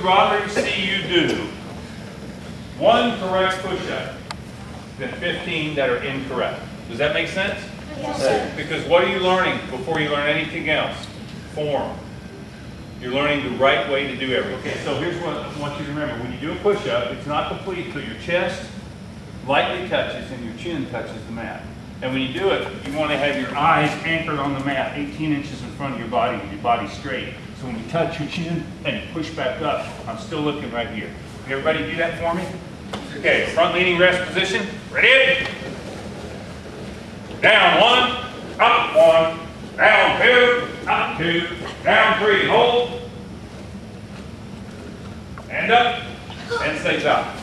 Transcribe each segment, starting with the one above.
rather see you do one correct push-up than 15 that are incorrect. Does that make sense? Yes, sir. Because what are you learning before you learn anything else? Form. You're learning the right way to do everything. Okay, so here's what I want you to remember. When you do a push-up, it's not complete until your chest lightly touches and your chin touches the mat. And when you do it, you want to have your eyes anchored on the mat, 18 inches in front of your body, and your body straight. So when you touch your chin and you push back up, I'm still looking right here. Everybody do that for me? Okay, front leaning rest position. Ready? Down one, up one, down two, up two, down three, hold. And up, and stay top.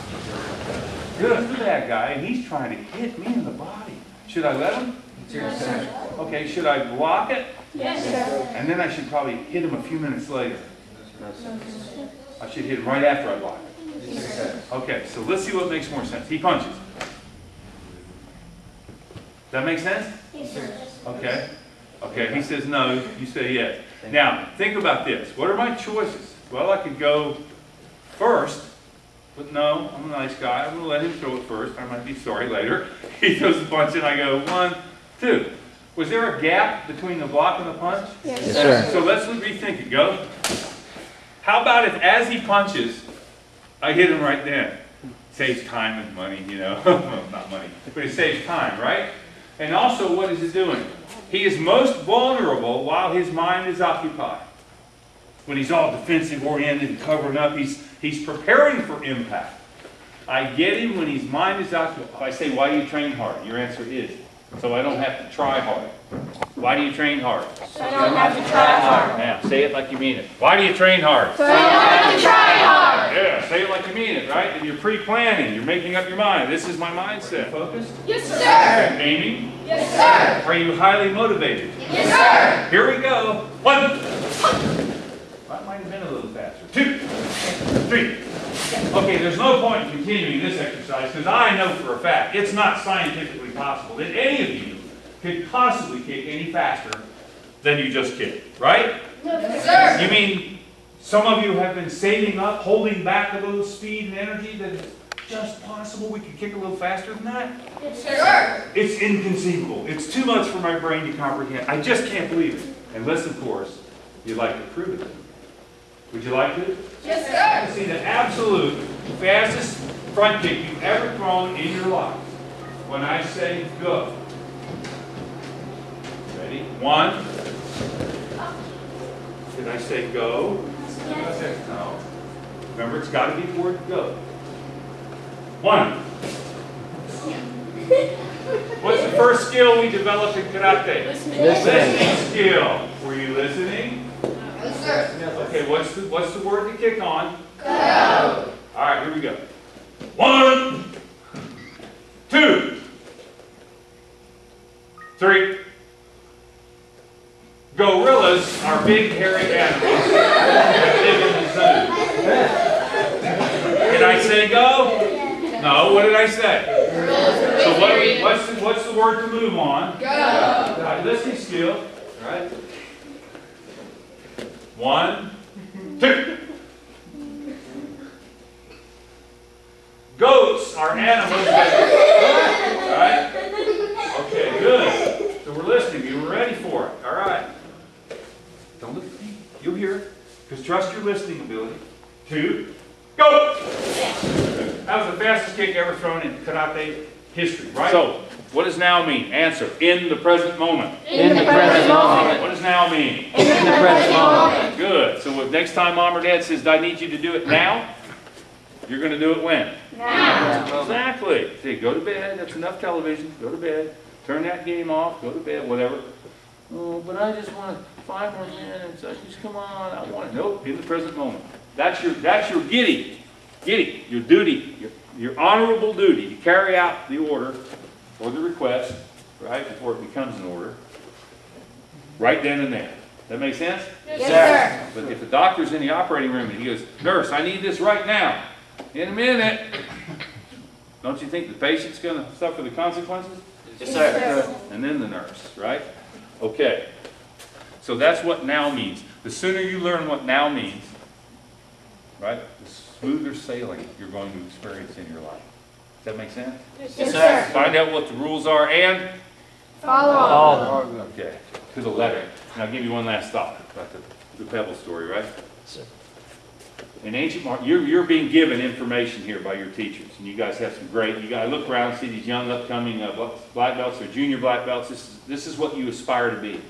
Good for that guy, and he's trying to hit me in the body. Should I let him? Yes, sir. Okay, should I block it? Yes, sir. And then I should probably hit him a few minutes later. I should hit him right after I block it. Yes, sir. Okay, so let's see what makes more sense. He punches. Does that make sense? Yes, sir. Okay. Okay, he says no, you say yes. Now, think about this. What are my choices? Well, I could go first, but no, I'm a nice guy. I'm going to let him throw it first. I might be sorry later. He throws the punch and I go 1, 2. Was there a gap between the block and the punch? Yes, sir. So let's rethink it. Go. How about if as he punches, I hit him right then? Saves time and money, you know. Well, not money, but it saves time, right? And also, what is it doing? He is most vulnerable while his mind is occupied. When he's all defensive oriented and covering up, he's preparing for impact. I get him when his mind is occupied. If I say, why do you train hard? Your answer is, so I don't have to try hard. Why do you train hard? So I don't have to try hard. Now, say it like you mean it. Why do you train hard? So I don't have to try hard. Yeah, say it like you mean it, right? And you're pre-planning. You're making up your mind. This is my mindset. Focused? Yes, sir. Aiming? Yes, sir. Are you highly motivated? Yes, sir. Here we go. 1. That might have been a little faster. 2, 3. Okay, there's no point in continuing this exercise because I know for a fact it's not scientifically possible that any of you could possibly kick any faster than you just kicked, right? Yes, sir. You mean some of you have been saving up, holding back a little speed and energy that it's just possible we could kick a little faster than that? Yes, sir. It's inconceivable. It's too much for my brain to comprehend. I just can't believe it. Unless, of course, you'd like to prove it. Would you like to? Yes, sir. See the absolute fastest front kick you've ever thrown in your life. When I say go. Ready? 1. Did I say go? Yes. No. Remember, it's got to be the word go. 1. What's the first skill we developed in karate? Listening skill. Were you listening? Yes, sir. Okay, what's the word to kick on? Go. All right, here we go. 1, 2, 3. Gorillas are big, hairy animals that live in the zoo. Did I say go? No. What did I say? So what's the word to move on? Go. Right, listening skill. Right. 1, 2. Goats are animals that, right? Okay, good. So we're listening. You were ready for it. All right. Don't look at me. You'll hear it. Because trust your listening ability. 2, go! That was the fastest kick ever thrown in karate history, right? So, what does now mean? Answer. In the present moment. In the present moment. What does now mean? In the present moment. Good. So if next time Mom or Dad says, I need you to do it now, you're going to do it when? Now. Exactly. Say, go to bed. That's enough television. Go to bed. Turn that game off. Go to bed. Whatever. Oh, but I just want 5 more minutes. I just, come on. I want it. Nope. In the present moment. That's your giddy. Giddy. Your duty. Your honorable duty to carry out the order or the request, right, before it becomes an order, right then and there. That make sense? Yes, sir. But if the doctor's in the operating room and he goes, nurse, I need this right now, in a minute, don't you think the patient's going to suffer the consequences? Yes, sir. And then the nurse, right? Okay. So that's what now means. The sooner you learn what now means, right? The smoother sailing you're going to experience in your life. Does that make sense? Yes, sir. Find out what the rules are and Follow. okay, to the letter. And I'll give you one last thought about the pebble story, right? In ancient martial, you're being given information here by your teachers, and you guys have some great. You guys look around and see these young upcoming black belts or junior black belts. This is what you aspire to be.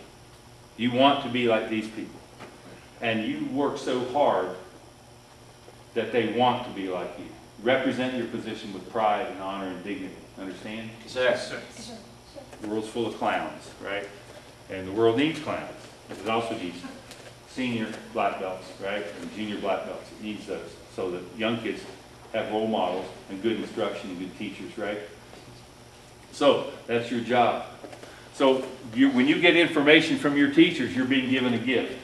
You want to be like these people, and you work so hard that they want to be like you. Represent your position with pride and honor and dignity. Understand? Yes, sir. The world's full of clowns, right? And the world needs clowns, but it also needs senior black belts, right? And junior black belts. It needs those so that young kids have role models and good instruction and good teachers, right? So that's your job. So when you get information from your teachers, you're being given a gift.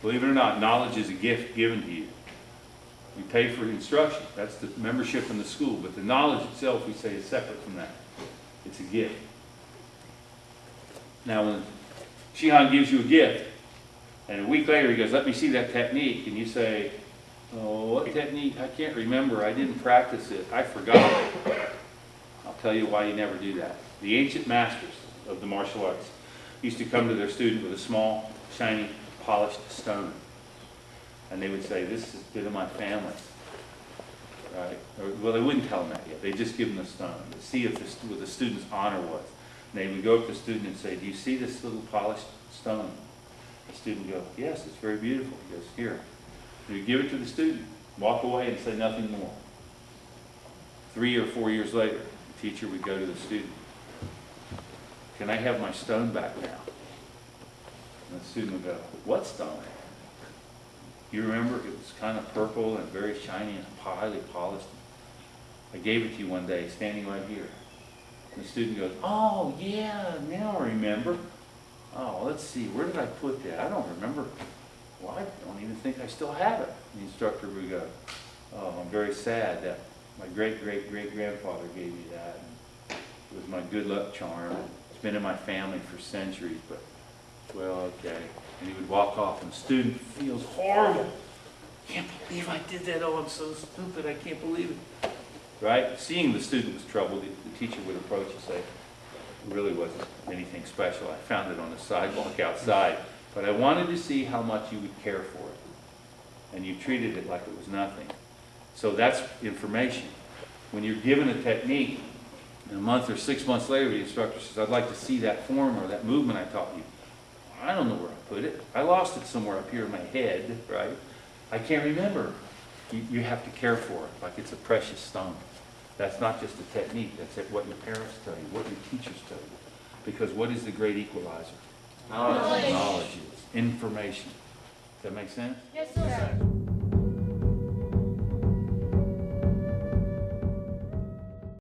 Believe it or not, knowledge is a gift given to you. We pay for instruction. That's the membership in the school. But the knowledge itself, we say, is separate from that. It's a gift. Now, when Shihan gives you a gift, and a week later he goes, let me see that technique, and you say, oh, what technique? I can't remember. I didn't practice it. I forgot it. I'll tell you why you never do that. The ancient masters of the martial arts used to come to their student with a small, shiny, polished stone. And they would say, this is a bit of my family. Right? Well, they wouldn't tell them that yet. They'd just give them the stone to see if what the student's honor was. And they would go up to the student and say, do you see this little polished stone? The student would go, yes, it's very beautiful. He goes, here. And he'd give it to the student, walk away and say nothing more. 3 or 4 years later, the teacher would go to the student, can I have my stone back now? And the student would go, what stone? You remember it was kind of purple and very shiny and highly polished. I gave it to you one day, standing right here. And the student goes, oh yeah, now I remember. Oh, let's see, where did I put that? I don't remember. Well, I don't even think I still have it. And the instructor would go, oh, I'm very sad that my great-great-great-grandfather gave me that. And it was my good luck charm. It's been in my family for centuries, but, well, okay. And he would walk off, and the student feels horrible. Can't believe I did that. Oh, I'm so stupid. I can't believe it. Right? Seeing the student was troubled, the teacher would approach and say, it really wasn't anything special. I found it on the sidewalk outside. But I wanted to see how much you would care for it. And you treated it like it was nothing. So that's information. When you're given a technique, and a month or 6 months later, the instructor says, I'd like to see that form or that movement I taught you. I don't know where I put it. I lost it somewhere up here in my head, right? I can't remember. You have to care for it like it's a precious stone. That's not just a technique. That's what your parents tell you, what your teachers tell you. Because what is the great equalizer? Knowledge. Knowledge is information. Does that make sense? Yes, sir.